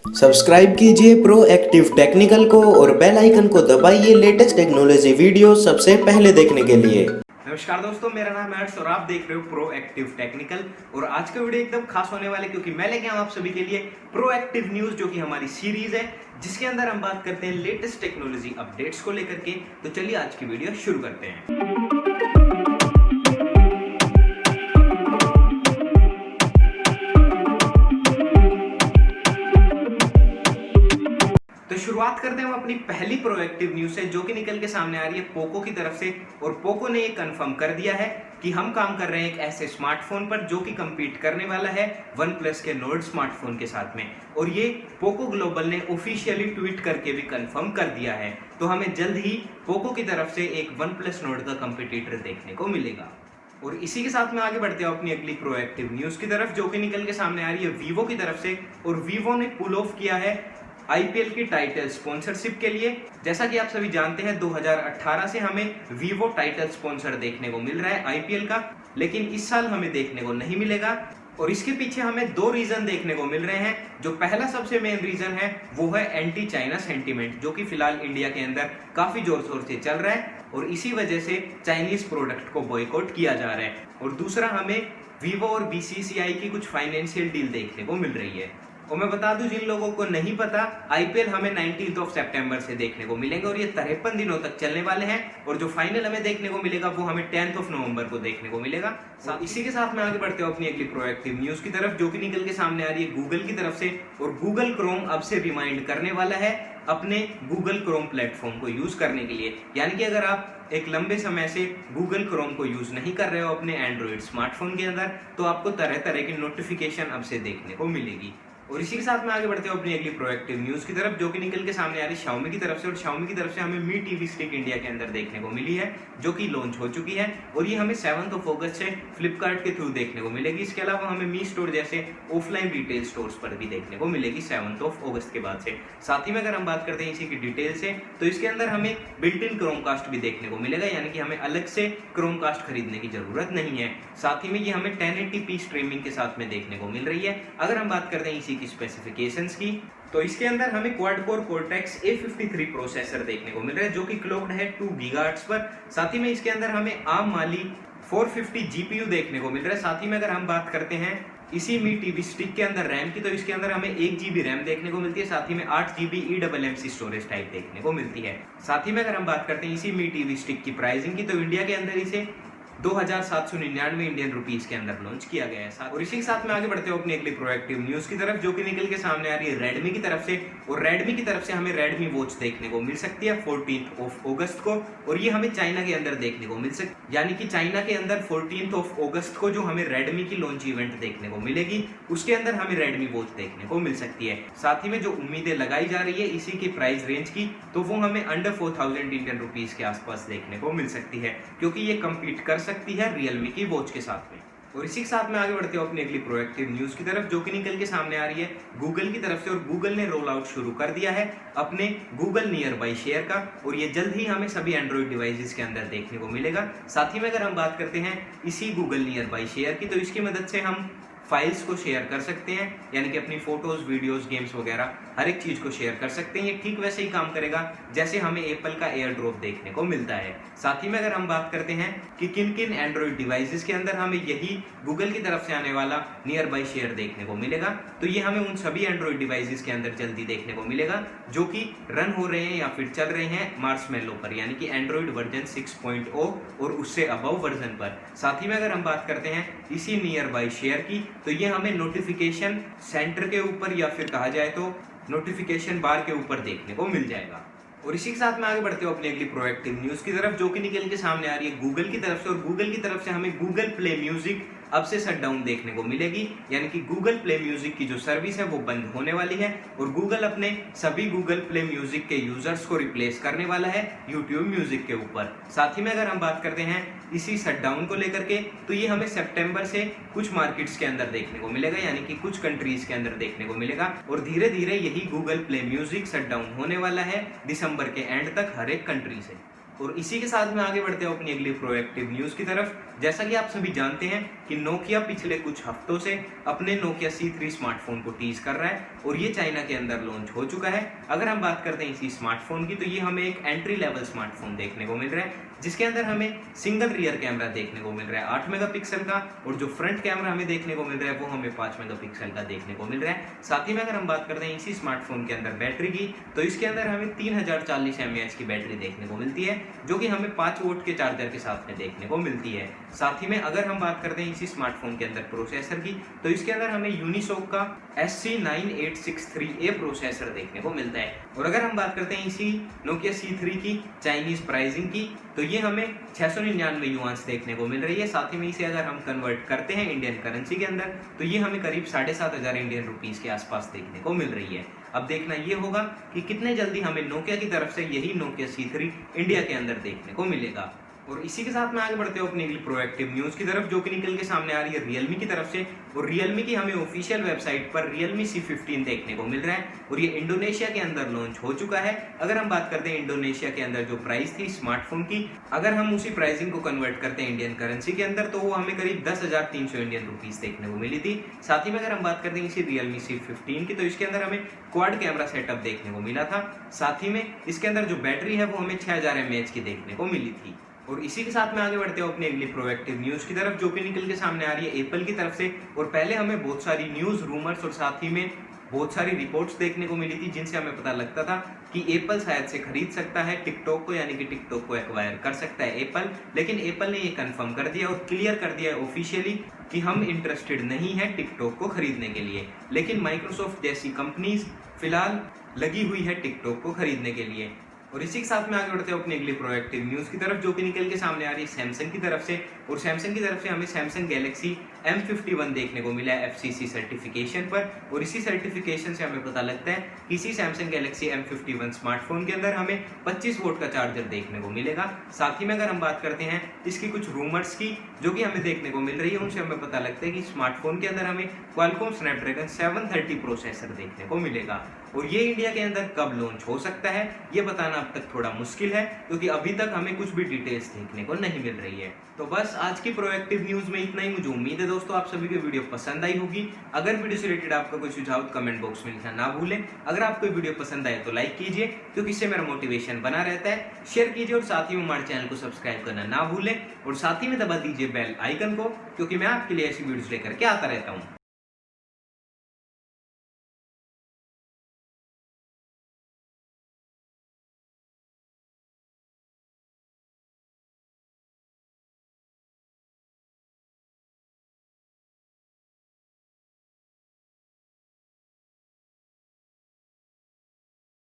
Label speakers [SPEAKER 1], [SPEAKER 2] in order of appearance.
[SPEAKER 1] Subscribe कीजिए pro active technical को और बेल आइकन को दबाइए लेटेस्ट टेक्नोलॉजी वीडियो सबसे पहले देखने के लिए।
[SPEAKER 2] नमस्कार दोस्तों, मेरा नाम है हर्ष और आप देख रहे हो प्रो एक्टिव टेक्निकल। और आज का वीडियो एकदम खास होने वाला है क्योंकि मैं लेके आऊं आप सभी के लिए प्रो एक्टिव न्यूज, जो कि हमारी सीरीज है जिसके अंदर हम बात करते हैं लेटेस्ट टेक्नोलॉजी अपडेट्स को लेकर के। तो चलिए आज की वीडियो शुरू करते हैं। तो शुरुआत करते हैं हम अपनी पहली प्रोएक्टिव न्यूज से, जो कि निकल के सामने आ रही है पोको की तरफ से। और पोको ने ये कंफर्म कर दिया है कि हम काम कर रहे हैं एक ऐसे स्मार्टफोन पर जो कि compete करने वाला है वन प्लस के नोड स्मार्टफोन के साथ में। और ये पोको ग्लोबल ने ऑफिशियली ट्वीट करके भी कंफर्म कर दिया है। तो हमें जल्द ही पोको की तरफ से एक वन प्लस नोड का कंपिटिटर देखने को मिलेगा। और इसी के साथ में आगे बढ़ते हैं अपनी अगली प्रोएक्टिव न्यूज की तरफ, जो कि निकल के सामने आ रही है वीवो की तरफ से। और वीवो ने पुल ऑफ किया है आईपीएल की टाइटल स्पॉन्सरशिप के लिए। जैसा कि आप सभी जानते हैं 2018 से हमें वीवो टाइटल स्पॉन्सर देखने को मिल रहा है आईपीएल का, लेकिन इस साल हमें देखने को नहीं मिलेगा। और इसके पीछे हमें दो रीजन देखने को मिल रहे हैं। जो पहला सबसे मेन रीजन है वो है एंटी चाइना सेंटीमेंट, जो कि फिलहाल इंडिया के अंदर काफी जोर शोर से चल रहा है और इसी वजह से चाइनीज प्रोडक्ट को बॉयकॉट किया जा रहा है। और दूसरा, हमें वीवो और बीसीसीआई की कुछ फाइनेंशियल डील देखने को मिल रही है। और मैं बता दूं जिन लोगों को नहीं पता, आईपीएल हमें 19 सितंबर से देखने को मिलेंगे और ये 53 दिनों तक चलने वाले हैं। और जो फाइनल हमें देखने को मिलेगा वो हमें 10 नवंबर को देखने को मिलेगा। इसी के साथ में आगे बढ़ते हो अपनी अगली प्रोएक्टिव न्यूज की तरफ, जो कि निकल के सामने आ रही है गूगल की तरफ से। और गूगल क्रोम अब से रिमाइंड करने वाला है अपने गूगल क्रोम प्लेटफॉर्म को यूज करने के लिए। यानी कि अगर आप एक लंबे समय से गूगल क्रोम को यूज नहीं कर रहे हो अपने एंड्रॉइड स्मार्टफोन के अंदर, तो आपको तरह तरह की नोटिफिकेशन अब से देखने को मिलेगी। और इसी के साथ में आगे बढ़ते हो अपनी अगली प्रोएक्टिव न्यूज की तरफ, जो कि निकल के सामने आ रही है Xiaomi की तरफ से। और Xiaomi की तरफ से हमें मी टीवी स्टिक इंडिया के अंदर देखने को मिली है, जो कि लॉन्च हो चुकी है। और ये हमें 7 अगस्त से फ्लिपकार्ट के थ्रू देखने को मिलेगी। इसके अलावा हमें मी स्टोर जैसे ऑफलाइन रिटेल स्टोर्स पर भी देखने को मिलेगी 7 अगस्त के बाद से। साथ ही में अगर हम बात करते हैं इसी की डिटेल से, तो इसके अंदर हमें बिल्ट इन क्रोमकास्ट भी देखने को मिलेगा, यानी कि हमें अलग से क्रोमकास्ट खरीदने की जरूरत नहीं है। साथ ही में ये हमें 1080p स्ट्रीमिंग के साथ में देखने को मिल रही है। अगर हम बात करते हैं इसी की स्पेसिफिकेशन की, तो इसके अंदर हमें quad core cortex A53 processor देखने को मिल रहा है, जो कि क्लॉक्ड है 2 गीगाहर्ट्ज पर। साथ ही में इसके अंदर हमें आर्म माली 450 जीपीयू देखने को मिल रहा है। साथ ही में अगर हम बात करते हैं इसी मी टीवी स्टिक के अंदर रैम की, तो इसके अंदर हमें 1 GB रैम देखने को मिलती है। साथ ही में 8 GB eMMC स्टोरेज टाइप देखने को मिलती है। साथ ही में अगर हम बात करते हैं इसी मी टीवी स्टिक की प्राइसिंग की, तो इंडिया के अंदर इसे 2799 इंडियन रुपीस के अंदर लॉन्च किया गया है। और इसी के साथ में आगे बढ़ते हो अपनी अगली प्रोएक्टिव न्यूज की तरफ, जो कि निकल के सामने आ रही है रेडमी की तरफ से। और रेडमी की तरफ से हमें रेडमी वॉच देखने को मिल सकती है 14 अगस्त को। और ये हमें चाइना के अंदर देखने को मिल सकती, यानी कि चाइना के अंदर 14 अगस्त को जो हमें रेडमी की लॉन्च इवेंट देखने को मिलेगी, उसके अंदर हमें रेडमी वॉच देखने को मिल सकती है। साथ ही में जो उम्मीदें लगाई जा रही है इसी की प्राइस रेंज की, तो वो हमें अंडर 4000 इंडियन रुपीस के आसपास देखने को मिल सकती है, क्योंकि ये कम्पीट कर सकती है रियलमी की वॉच के साथ में। और इसी के साथ में आगे बढ़ते हो अपनी अगली प्रोएक्टिव न्यूज की तरफ, जो कि निकल के सामने आ रही है गूगल की तरफ से। और गूगल ने रोल आउट शुरू कर दिया है अपने गूगल नियर बाई शेयर का, और ये जल्द ही हमें सभी एंड्रॉइड डिवाइसेस के अंदर देखने को मिलेगा। साथ ही में अगर हम बात करते हैं इसी गूगल नियर बाई शेयर की, तो इसकी मदद से हम फाइल्स को शेयर कर सकते हैं, यानी कि अपनी फोटोज, वीडियोस, गेम्स वगैरह हर एक चीज को शेयर कर सकते हैं। ये ठीक वैसे ही काम करेगा जैसे हमें एप्पल का एयर ड्रॉप देखने को मिलता है। साथ ही में अगर हम बात करते हैं कि किन किन एंड्रॉइड डिवाइसेस के अंदर हमें यही गूगल की तरफ से आने वाला नियर बाई शेयर देखने को मिलेगा, तो ये हमें उन सभी एंड्रॉइड डिवाइसेस के अंदर जल्दी देखने को मिलेगा जो कि रन हो रहे हैं या फिर चल रहे हैं मार्शमैलो पर, यानी कि एंड्रॉइड वर्जन 6.0 और उससे अबव वर्जन पर। साथ ही में अगर हम बात करते हैं इसी नियर बाई शेयर की, तो ये हमें नोटिफिकेशन सेंटर के ऊपर या फिर कहा जाए तो नोटिफिकेशन बार के ऊपर देखने को मिल जाएगा। और इसी के साथ में आगे बढ़ते हो अपनी अगली प्रोएक्टिव न्यूज की तरफ, जो कि निकल के सामने आ रही है गूगल की तरफ से। और गूगल की तरफ से हमें गूगल प्ले म्यूजिक अब से शट डाउन देखने को मिलेगी, यानी कि गूगल प्ले म्यूजिक की जो सर्विस है वो बंद होने वाली है। और गूगल अपने सभी गूगल प्ले म्यूजिक के यूजर्स को रिप्लेस करने वाला है यूट्यूब म्यूजिक के ऊपर। साथ ही में अगर हम बात करते हैं इसी शट डाउन को लेकर के, तो ये हमें सितंबर से कुछ मार्केट्स के अंदर देखने को मिलेगा, यानी कि कुछ कंट्रीज के अंदर देखने को मिलेगा। और धीरे धीरे यही Google play music shut down होने वाला है दिसंबर के एंड तक हर एक कंट्री से। और इसी के साथ में आगे बढ़ते हैं अपनी अगली प्रोएक्टिव न्यूज़ की तरफ। जैसा कि आप सभी जानते हैं कि नोकिया पिछले कुछ हफ्तों से अपने नोकिया C3 स्मार्टफोन को टीज कर रहा है और ये चाइना के अंदर लॉन्च हो चुका है। अगर हम बात करते हैं इसी स्मार्टफोन की तो ये हमें एक एंट्री लेवल स्मार्टफोन देखने को मिल रहा है, जिसके अंदर हमें सिंगल रियर कैमरा देखने को मिल रहा है 8 मेगापिक्सल का, और जो फ्रंट कैमरा हमें देखने को मिल रहा है वो हमें 5 मेगापिक्सल का देखने को मिल रहा है। साथ ही में अगर हम बात करते हैं इसी स्मार्टफोन के अंदर बैटरी की तो इसके अंदर हमें 3040 mAh की बैटरी देखने को मिलती है, जो कि हमें 5 वोल्ट के चार्जर के साथ में देखने को मिलती है। साथ ही में अगर हम बात करते हैं इसी स्मार्टफोन के अंदर प्रोसेसर की तो इसके अंदर हमें यूनिसॉक का SC9863A प्रोसेसर देखने को मिलता है। और अगर हम बात करते हैं इसी नोकिया C3 की चाइनीज प्राइसिंग की तो ये हमें 699 युआन्स देखने को मिल रही है। साथ ही में इसे अगर हम कन्वर्ट करते हैं इंडियन करेंसी के अंदर तो ये हमें करीब 7500 इंडियन रुपीस के आसपास देखने को मिल रही है। अब देखना ये होगा कि कितने जल्दी हमें नोकिया की तरफ से यही नोकिया C3 इंडिया के अंदर देखने को मिलेगा। और इसी के साथ में आगे बढ़ते हो अपनी प्रोएक्टिव न्यूज़ की तरफ, जो कि निकल के सामने आ रही है Realme की तरफ से। और Realme की हमें ऑफिशियल वेबसाइट पर Realme C15 देखने को मिल रहा है और ये इंडोनेशिया के अंदर लॉन्च हो चुका है। अगर हम बात करते हैं इंडोनेशिया के अंदर जो प्राइस थी स्मार्टफोन की, अगर हम उसी प्राइसिंग को कन्वर्ट करते हैं इंडियन करेंसी के अंदर तो वो हमें करीब 10,300 इंडियन रुपीस देखने को मिली थी। साथ ही में अगर हम बात करते हैं इसी Realme C15 की तो इसके अंदर हमें क्वाड कैमरा सेटअप देखने को मिला था। साथ ही में इसके अंदर जो बैटरी है वो हमें 6000 mAh की देखने को मिली थी। और इसी के साथ में आगे बढ़ते हो अपनी अगली प्रोएक्टिव न्यूज़ की तरफ, जो कि निकल के सामने आ रही है एप्पल की तरफ से। और पहले हमें बहुत सारी न्यूज़, रूमर्स और साथ ही में बहुत सारी रिपोर्ट्स देखने को मिली थी जिनसे हमें पता लगता था कि एप्पल शायद से खरीद सकता है टिकटॉक को, यानी कि टिकटॉक को एक्वायर कर सकता है एप्पल। लेकिन एप्पल ने ये कंफर्म कर दिया और क्लियर कर दिया है ऑफिशियली कि हम इंटरेस्टेड नहीं है टिकटॉक को खरीदने के लिए। लेकिन माइक्रोसॉफ्ट जैसी कंपनीज फिलहाल लगी हुई है टिकटॉक को खरीदने के लिए। और इसी के साथ में आगे बढ़ते हैं अपनी अगली प्रोएक्टिव न्यूज़ की तरफ, जो कि निकल के सामने आ रही है सैमसंग की तरफ से। और सैमसंग की तरफ से हमें सैमसंग गैलेक्सी M51 देखने को मिला है FCC सर्टिफिकेशन पर। और इसी सर्टिफिकेशन से हमें पता लगता है कि इसी सैमसंग गैलेक्सी M51 स्मार्टफोन के अंदर हमें 25 वोल्ट का चार्जर देखने को मिलेगा। साथ ही में अगर हम बात करते हैं इसकी कुछ रूमर्स की जो कि हमें देखने को मिल रही है, उनसे हमें पता लगता है कि स्मार्टफोन के अंदर हमें क्वालकॉम स्नैपड्रैगन 730 प्रोसेसर देखने को मिलेगा। और ये इंडिया के अंदर कब लॉन्च हो सकता है ये बताना अब तक थोड़ा मुश्किल है, क्योंकि अभी तक हमें कुछ भी डिटेल्स देखने को नहीं मिल रही है। तो बस आज की प्रोएक्टिव न्यूज़ में इतना ही। मुझे उम्मीद है दोस्तों आप सभी को वीडियो पसंद आई होगी। अगर वीडियो से रिलेटेड आपका कोई सुझाव कमेंट बॉक्स में लिखना ना भूलें। अगर आपको वीडियो पसंद आए तो लाइक कीजिए, क्योंकि इससे मेरा मोटिवेशन बना रहता है। शेयर कीजिए और साथ ही में हमारे चैनल को सब्सक्राइब करना ना भूलें। और साथ ही में दबा दीजिए बेल आइकन को, क्योंकि मैं आपके लिए ऐसी वीडियोस लेकर के आता रहता हूँ।